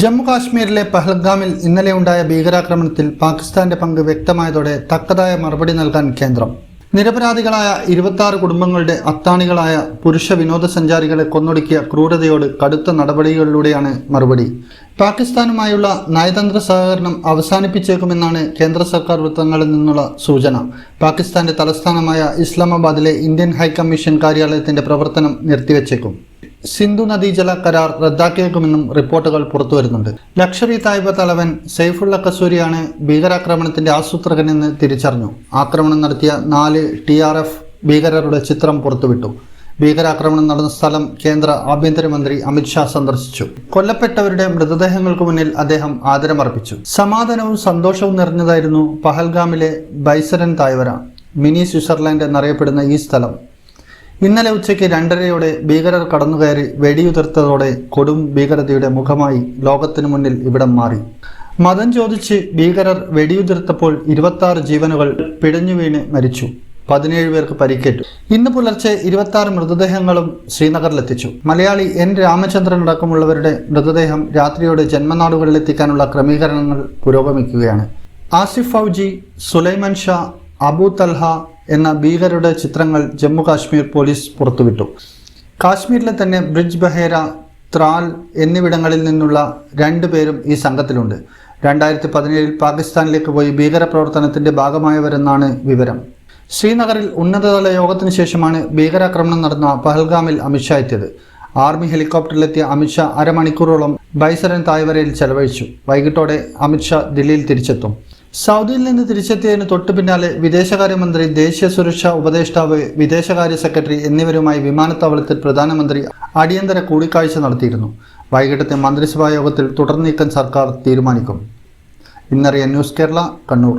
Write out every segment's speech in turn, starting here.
ജമ്മു കാശ്മീരിലെ പഹൽഗാമിൽ ഇന്നലെ ഉണ്ടായ ഭീകരാക്രമണത്തിൽ പാകിസ്ഥാന്റെ പങ്ക് വ്യക്തമായതോടെ തക്കതായ മറുപടി നൽകാൻ കേന്ദ്രം. നിരപരാധികളായ 26 കുടുംബങ്ങളുടെ അത്താണികളായ പുരുഷ വിനോദസഞ്ചാരികളെ കൊന്നൊടുക്കിയ ക്രൂരതയോട് കടുത്ത നടപടികളിലൂടെയാണ് മറുപടി. പാകിസ്ഥാനുമായുള്ള നയതന്ത്ര സഹകരണം അവസാനിപ്പിച്ചേക്കുമെന്നാണ് കേന്ദ്ര സർക്കാർ വൃത്തങ്ങളിൽ നിന്നുള്ള സൂചന. പാകിസ്ഥാന്റെ തലസ്ഥാനമായ ഇസ്ലാമാബാദിലെ ഇന്ത്യൻ ഹൈക്കമ്മീഷൻ കാര്യാലയത്തിന്റെ പ്രവർത്തനം നിർത്തിവെച്ചേക്കും. സിന്ധു നദീജല കരാർ റദ്ദാക്കിയേക്കുമെന്നും റിപ്പോർട്ടുകൾ പുറത്തുവരുന്നുണ്ട്. ലഷ്കർ-ഇ തായിബ തലവൻ സൈഫുള്ള കസൂരിയാണ് ഭീകരാക്രമണത്തിന്റെ ആസൂത്രകനെന്ന് തിരിച്ചറിഞ്ഞു. ആക്രമണം നടത്തിയ 4 TRF ഭീകരരുടെ ചിത്രം പുറത്തുവിട്ടു. ഭീകരാക്രമണം നടന്ന സ്ഥലം കേന്ദ്ര ആഭ്യന്തരമന്ത്രി അമിത്ഷാ സന്ദർശിച്ചു. കൊല്ലപ്പെട്ടവരുടെ മൃതദേഹങ്ങൾക്ക് മുന്നിൽ അദ്ദേഹം ആദരമർപ്പിച്ചു. സമാധാനവും സന്തോഷവും നിറഞ്ഞതായിരുന്നു പഹൽഗാമിലെ ബൈസരൻ തായ്വര, മിനി സ്വിറ്റ്സർലാൻഡ് എന്നറിയപ്പെടുന്ന ഈ സ്ഥലം. ഇന്നലെ ഉച്ചയ്ക്ക് 2:30 ഭീകരർ കടന്നുകയറി വെടിയുതിർത്തതോടെ കൊടും ഭീകരതയുടെ മുഖമായി ലോകത്തിനു മുന്നിൽ ഇവിടം മാറി. മതം ചോദിച്ച് ഭീകരർ വെടിയുതിർത്തപ്പോൾ 26 ജീവനുകൾ പിടഞ്ഞു വീണ് മരിച്ചു. 17 പേർക്ക് പരിക്കേറ്റു. ഇന്ന് പുലർച്ചെ 26 മൃതദേഹങ്ങളും ശ്രീനഗറിലെത്തിച്ചു. മലയാളി N. രാമചന്ദ്രൻ അടക്കമുള്ളവരുടെ മൃതദേഹം രാത്രിയോടെ ജന്മനാടുകളിലെത്തിക്കാനുള്ള ക്രമീകരണങ്ങൾ പുരോഗമിക്കുകയാണ്. ആസിഫ് ഫൗജി, സുലൈമാൻ ഷാ, അബു തൽഹ എന്ന ഭീകരരുടെ ചിത്രങ്ങൾ ജമ്മു കാശ്മീർ പോലീസ് പുറത്തുവിട്ടു. കാശ്മീരിലെ തന്നെ ബ്രിജ് ബഹേര, ത്രാൽ എന്നിവിടങ്ങളിൽ നിന്നുള്ള 2 പേരും ഈ സംഘത്തിലുണ്ട്. 2017 പാകിസ്ഥാനിലേക്ക് പോയി ഭീകരപ്രവർത്തനത്തിന്റെ ഭാഗമായവരെന്നാണ് വിവരം. ശ്രീനഗറിൽ ഉന്നതതല യോഗത്തിന് ശേഷമാണ് ഭീകരാക്രമണം നടന്ന പഹൽഗാമിൽ അമിത്ഷാ എത്തിയത്. ആർമി ഹെലികോപ്റ്ററിലെത്തിയ അമിത്ഷാ അരമണിക്കൂറോളം ബൈസരൻ തായ്വരയിൽ ചെലവഴിച്ചു. വൈകിട്ടോടെ അമിത്ഷാ ദില്ലിയിൽ തിരിച്ചെത്തും. സൗദിയിൽ നിന്ന് തിരിച്ചെത്തിയതിന് തൊട്ടു പിന്നാലെ വിദേശകാര്യമന്ത്രി, ദേശീയ സുരക്ഷാ ഉപദേഷ്ടാവ്, വിദേശകാര്യ സെക്രട്ടറി എന്നിവരുമായി വിമാനത്താവളത്തിൽ പ്രധാനമന്ത്രി അടിയന്തര കൂടിക്കാഴ്ച നടത്തിയിരുന്നു. വൈകിട്ടത്തെ മന്ത്രിസഭാ യോഗത്തിൽ തുടർ നീക്കം സർക്കാർ തീരുമാനിക്കും. ഇന്നറിയാൻ ന്യൂസ് കേരള, കണ്ണൂർ.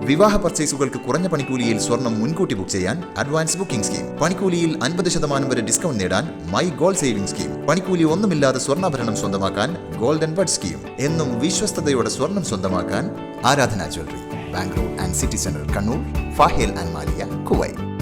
വിവാഹ പർച്ചേസുകൾക്ക് കുറഞ്ഞ പണിക്കൂലിയിൽ സ്വർണം മുൻകൂട്ടി ബുക്ക് ചെയ്യാൻ അഡ്വാൻസ് ബുക്കിംഗ് സ്കീം. പണിക്കൂലിയിൽ 50% വരെ ഡിസ്കൗണ്ട് നേടാൻ മൈ ഗോൾഡ് സേവിംഗ് സ്കീം. പണിക്കൂലി ഒന്നുമില്ലാതെ സ്വർണ്ണാഭരണം സ്വന്തമാക്കാൻ ഗോൾഡൻ ബഡ് സ്കീം. എന്നും വിശ്വസ്തയോടെ സ്വർണം സ്വന്തമാക്കാൻ ആരാധന jewellery, Bangalore and city centre, Kannur, ഫാഹേൽ and Maliya, Kuwait.